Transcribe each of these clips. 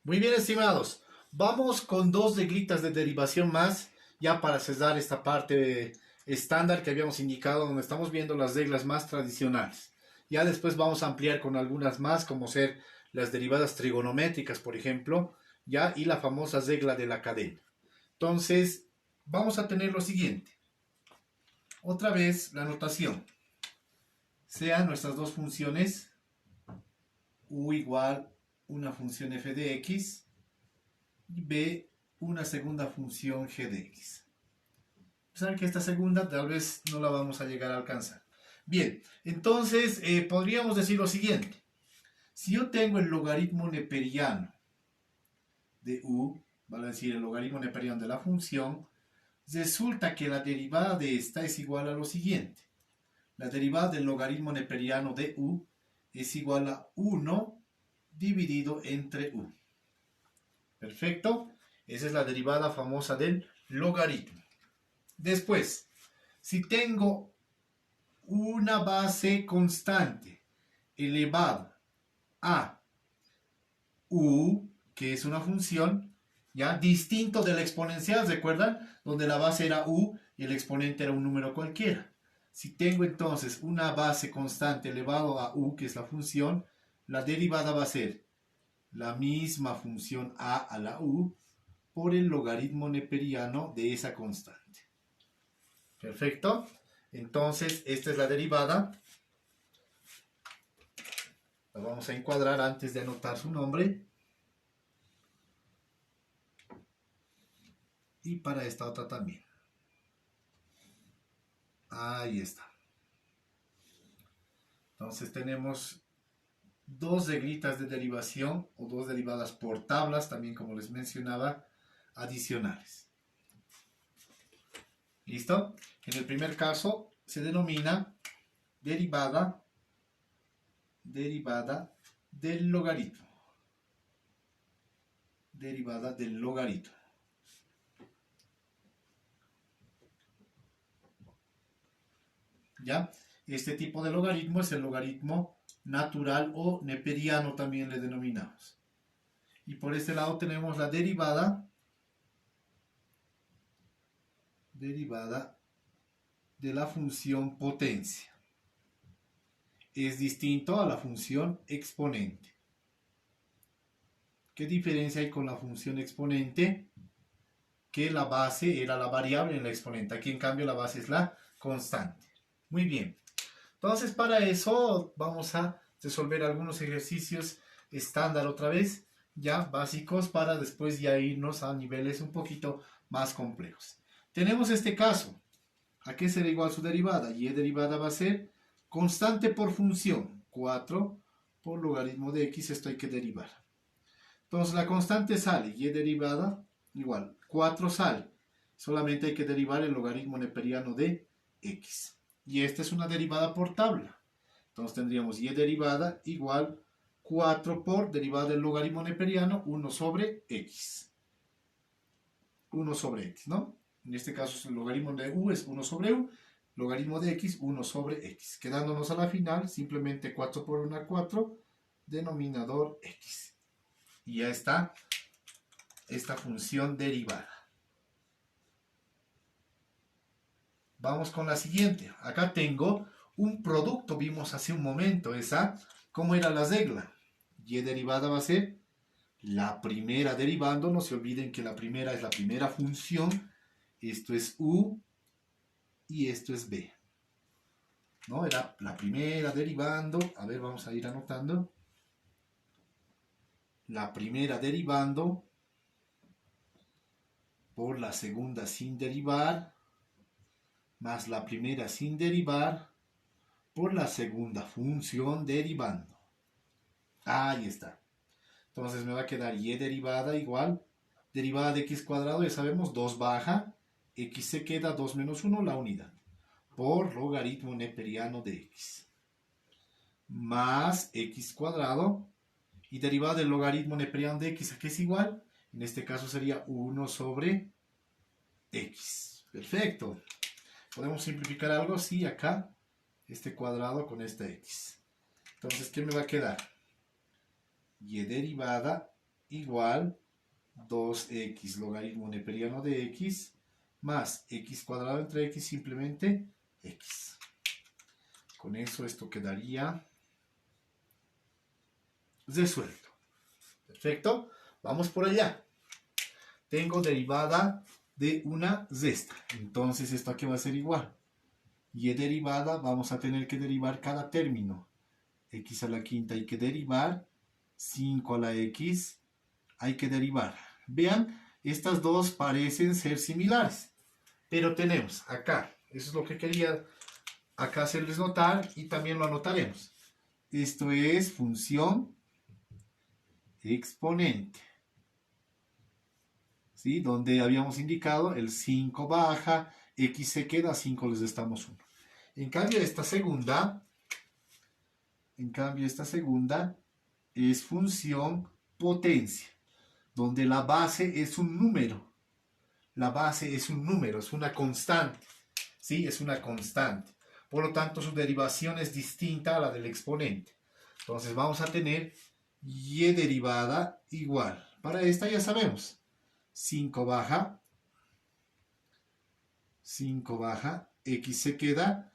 Muy bien, estimados. Vamos con dos reglitas de derivación más, ya para cerrar esta parte estándar que habíamos indicado, donde estamos viendo las reglas más tradicionales. Ya después vamos a ampliar con algunas más, como ser las derivadas trigonométricas, por ejemplo, ya, y la famosa regla de la cadena. Entonces, vamos a tener lo siguiente. Otra vez, la notación. Sean nuestras dos funciones, u igual una función f de x, y b una segunda función g de x. Saben que esta segunda tal vez no la vamos a llegar a alcanzar. Bien, entonces podríamos decir lo siguiente. Si yo tengo el logaritmo neperiano de u, vale decir el logaritmo neperiano de la función, resulta que la derivada de esta es igual a lo siguiente. La derivada del logaritmo neperiano de u es igual a 1 dividido entre u. Perfecto. Esa es la derivada famosa del logaritmo. Después, si tengo una base constante elevada a u, que es una función, ya distinto de la exponencial, ¿recuerdan? Donde la base era u y el exponente era un número cualquiera. Si tengo entonces una base constante elevado a u, que es la función, la derivada va a ser la misma función a la u por el logaritmo neperiano de esa constante. Perfecto. Entonces, esta es la derivada. La vamos a encuadrar antes de anotar su nombre. Y para esta otra también. Ahí está. Entonces tenemos dos reglitas de derivación o dos derivadas por tablas, también como les mencionaba, adicionales. ¿Listo? En el primer caso se denomina derivada del logaritmo. Derivada del logaritmo. ¿Ya? Este tipo de logaritmo es el logaritmo natural o neperiano, también le denominamos. Y por este lado tenemos la derivada de la función potencia. Es distinto a la función exponente. ¿Qué diferencia hay con la función exponente? Que la base era la variable en la exponente. Aquí en cambio la base es la constante. Muy bien. Entonces para eso vamos a resolver algunos ejercicios estándar otra vez, ya básicos, para después ya irnos a niveles un poquito más complejos. Tenemos este caso. ¿A qué será igual su derivada? Y derivada va a ser constante por función. 4 por logaritmo de x, esto hay que derivar. Entonces la constante sale, y derivada igual, 4 sale. Solamente hay que derivar el logaritmo neperiano de x. Y esta es una derivada por tabla. Entonces tendríamos y derivada igual 4 por derivada del logaritmo neperiano, 1 sobre x. 1 sobre x, ¿no? En este caso el logaritmo de u es 1 sobre u, logaritmo de x 1 sobre x. Quedándonos a la final, simplemente 4 por 1, 4, denominador x. Y ya está esta función derivada. Vamos con la siguiente. Acá tengo un producto, vimos hace un momento esa. ¿Cómo era la regla? Y derivada va a ser la primera derivando. No se olviden que la primera es la primera función. Esto es u y esto es b. ¿No? Era la primera derivando. A ver, vamos a ir anotando. La primera derivando por la segunda sin derivar, más la primera sin derivar por la segunda función derivando. Ahí está. Entonces me va a quedar y derivada igual, derivada de x cuadrado, ya sabemos, 2 baja, x se queda 2 menos 1, la unidad, por logaritmo neperiano de x, más x cuadrado, y derivada del logaritmo neperiano de x, ¿a qué es igual? En este caso sería 1 sobre x. Perfecto. ¿Podemos simplificar algo? Sí, acá, este cuadrado con esta x. Entonces, ¿qué me va a quedar? Y derivada igual 2x logaritmo neperiano de x más x cuadrado entre x, simplemente x. Con eso esto quedaría resuelto. Perfecto. Vamos por allá. Tengo derivada de una resta. Entonces esto aquí va a ser igual. Y derivada, vamos a tener que derivar cada término. X a la quinta hay que derivar. 5 a la x hay que derivar. Vean, estas dos parecen ser similares. Pero tenemos acá, eso es lo que quería acá hacerles notar y también lo anotaremos. Esto es función exponente. ¿Sí? Donde habíamos indicado el 5 baja, x se queda, 5 les restamos 1. En cambio esta segunda es función potencia, donde la base es un número. La base es un número, es una constante. ¿Sí? Es una constante. Por lo tanto, su derivación es distinta a la del exponente. Entonces vamos a tener y derivada igual. Para esta ya sabemos. 5 baja, x se queda,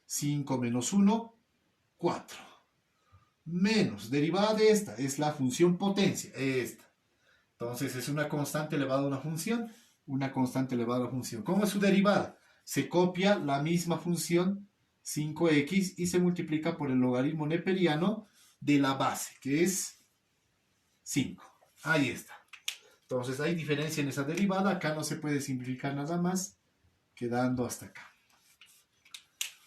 5 menos 1, 4. Menos, derivada de esta, es la función potencia, esta. Entonces es una constante elevada a una función, ¿Cómo es su derivada? Se copia la misma función 5x y se multiplica por el logaritmo neperiano de la base, que es 5. Ahí está. Entonces hay diferencia en esa derivada. Acá no se puede simplificar nada más, quedando hasta acá.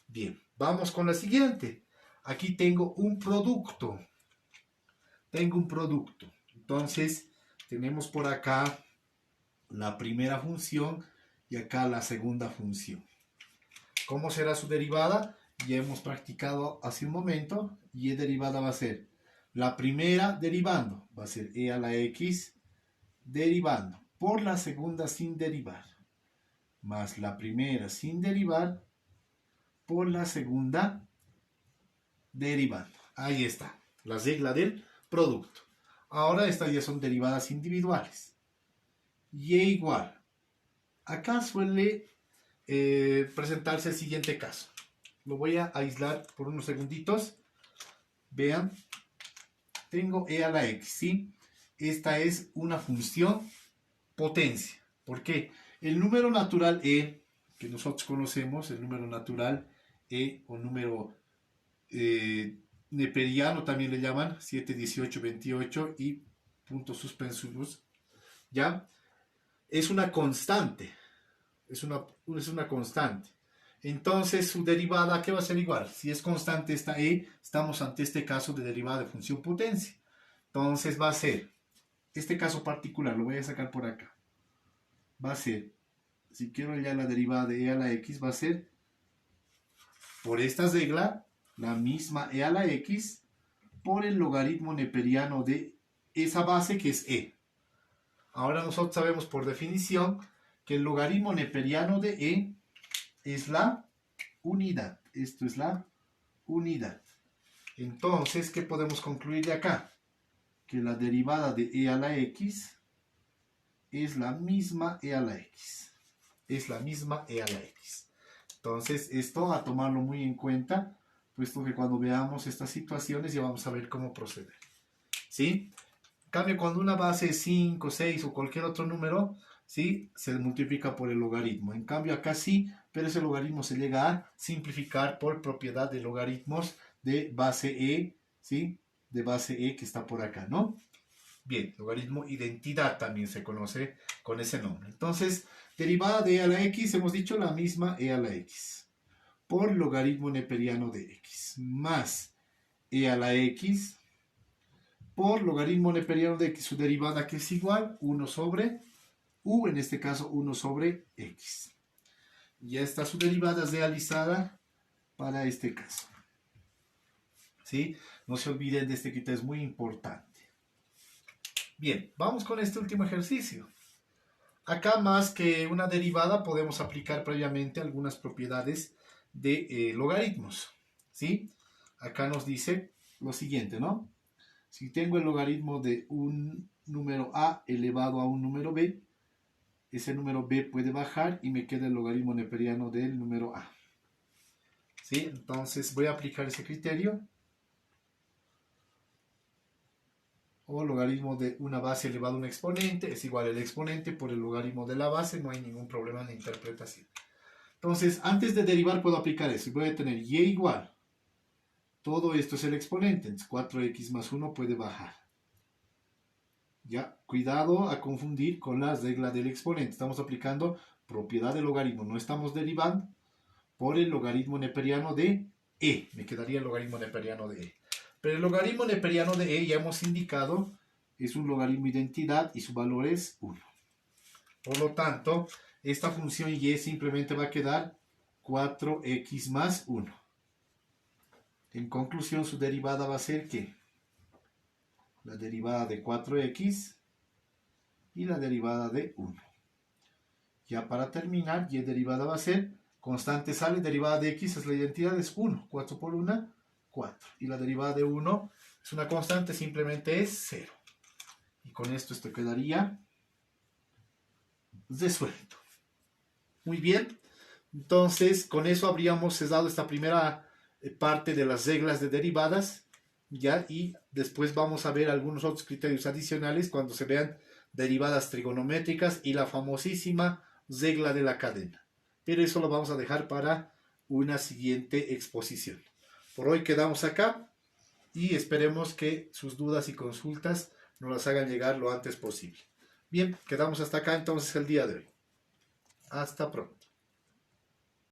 Bien, vamos con la siguiente. Aquí tengo un producto. Entonces tenemos por acá la primera función y acá la segunda función. ¿Cómo será su derivada? Ya hemos practicado hace un momento. Y derivada va a ser la primera derivando, va a ser e a la x derivando por la segunda sin derivar, más la primera sin derivar por la segunda derivando. Ahí está, la regla del producto. Ahora estas ya son derivadas individuales. Y igual. Acá suele presentarse el siguiente caso. Lo voy a aislar por unos segunditos. Vean, tengo e a la x, ¿sí? Esta es una función potencia. ¿Por qué? El número natural e, que nosotros conocemos, el número natural e o número neperiano también le llaman, 7, 18, 28 y puntos suspensivos, ¿ya? Es una constante. Es una constante. Entonces su derivada, ¿qué va a ser igual? Si es constante esta e, estamos ante este caso de derivada de función potencia. Entonces va a ser, este caso particular, lo voy a sacar por acá. Va a ser, si quiero ya la derivada de e a la x, va a ser, por esta regla, la misma e a la x por el logaritmo neperiano de esa base que es e. Ahora nosotros sabemos por definición que el logaritmo neperiano de e es la unidad. Esto es la unidad. Entonces, ¿qué podemos concluir de acá? Que la derivada de e a la x es la misma e a la x. Es la misma e a la x. Entonces, esto a tomarlo muy en cuenta, puesto que cuando veamos estas situaciones ya vamos a ver cómo proceder. ¿Sí? En cambio, cuando una base es 5, 6 o cualquier otro número, ¿sí? Se multiplica por el logaritmo. En cambio, acá sí, pero ese logaritmo se llega a simplificar por propiedad de logaritmos de base e, ¿sí? De base e que está por acá, ¿no? Bien, logaritmo identidad también se conoce con ese nombre. Entonces, derivada de e a la x, hemos dicho la misma e a la x por logaritmo neperiano de x más e a la x por logaritmo neperiano de x, su derivada que es igual 1 sobre u, en este caso 1 sobre x. Ya está su derivada realizada para este caso. ¿Sí? No se olviden de este que es muy importante. Bien, vamos con este último ejercicio. Acá más que una derivada podemos aplicar previamente algunas propiedades de logaritmos. ¿Sí? Acá nos dice lo siguiente, ¿no? Si tengo el logaritmo de un número a elevado a un número b. Ese número b puede bajar y me queda el logaritmo neperiano del número a. ¿Sí? Entonces voy a aplicar ese criterio. O logaritmo de una base elevado a un exponente es igual al exponente por el logaritmo de la base. No hay ningún problema en la interpretación. Entonces, antes de derivar puedo aplicar eso. Y voy a tener y igual. Todo esto es el exponente. Entonces 4x más 1 puede bajar. Ya, cuidado a confundir con la regla del exponente. Estamos aplicando propiedad del logaritmo. No estamos derivando por el logaritmo neperiano de e. Me quedaría el logaritmo neperiano de e. Pero el logaritmo neperiano de e, ya hemos indicado, es un logaritmo identidad y su valor es 1. Por lo tanto, esta función y simplemente va a quedar 4x más 1. En conclusión, su derivada va a ser ¿qué? La derivada de 4x y la derivada de 1. Ya para terminar, y derivada va a ser constante sale, derivada de x es la identidad, es 1. 4 por 1, 4. Y la derivada de 1 es una constante, simplemente es 0. Y con esto quedaría resuelto. Muy bien. Entonces, con eso habríamos cesado esta primera parte de las reglas de derivadas. ¿Ya? Y después vamos a ver algunos otros criterios adicionales cuando se vean derivadas trigonométricas y la famosísima regla de la cadena. Pero eso lo vamos a dejar para una siguiente exposición. Por hoy quedamos acá y esperemos que sus dudas y consultas nos las hagan llegar lo antes posible. Bien, quedamos hasta acá entonces el día de hoy. Hasta pronto.